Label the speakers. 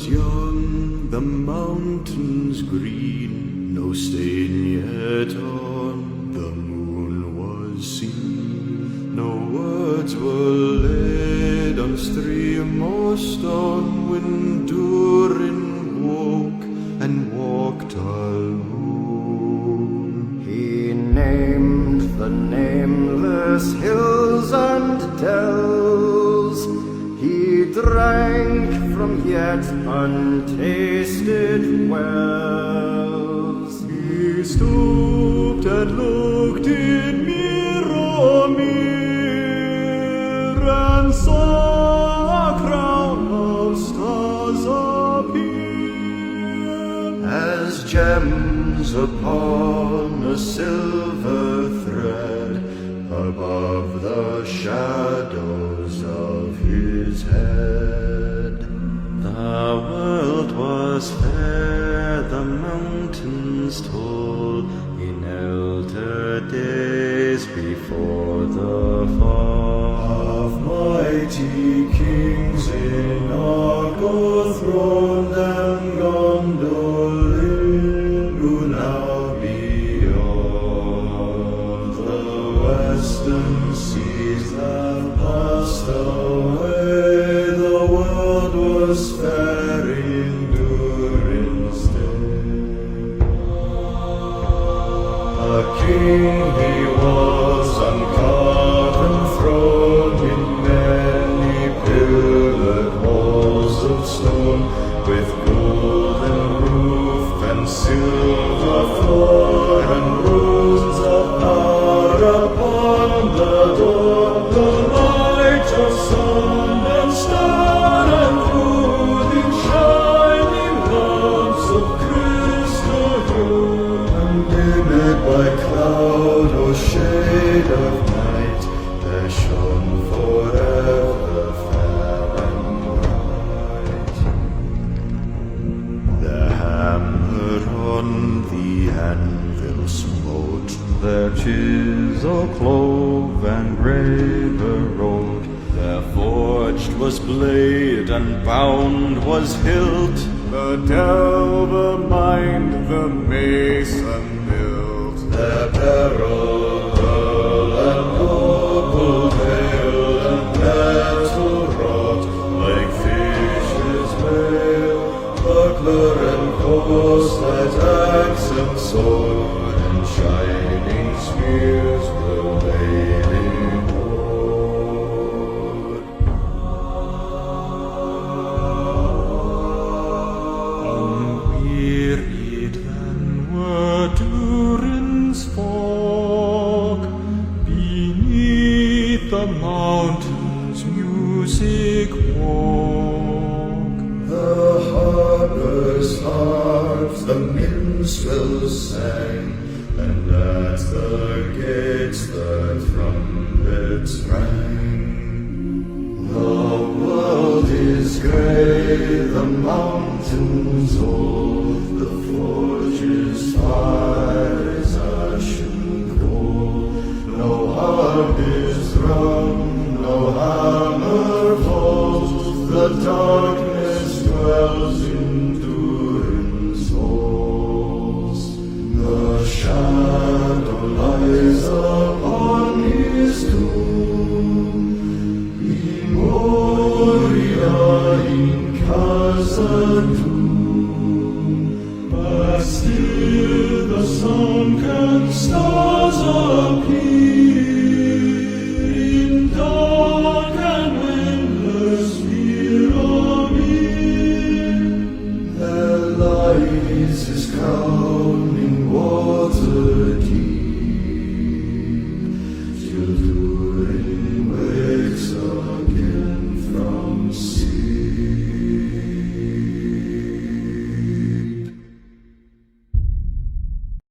Speaker 1: was young, the mountains green, no stain yet on the moon was seen. No words were laid on stream or stone when Durin woke and walked alone.
Speaker 2: He named the nameless hills and dells. He drank from yet untasted wells.
Speaker 1: He stooped and looked in Mirror and saw a crown of stars appear as gems upon a silver thread above the shadows of his head. The world was fair, the mountains tall, in elder days before the fall of mighty kings in Argo throned and Gondolin, who now beyond the western seas have passed away. The world was fair in Durin's day. A king he was on carven throne, in many pillared halls of stone, with golden roof and silver floor, and runes of power upon the door. The light of sun and star and moon in shining lamps of crystal blue, undimmed by cloud or shade of night, there shone forever fair and bright. The hammer on the anvil smote, their chisel clove and graver wrote. There forged was blade and bound was hilt, the delver mined, the mason built. Their peril and purple veil and metal wrought, like fishes' mail, buckler and corselet, axe and sword, and shining spears were laid in hoard. Unwearied then were Durin's folk, beneath the mountains' music walk. The harpers' harps, the minstrels sang, and at the gates the trumpets rang. The world is grey, the mountains old, the forges fire is ashen cold. No harp is rung, no hammer falls, the darkness dwells in Durin's halls. The shadow lies upon his tomb, in Moria in casa tua.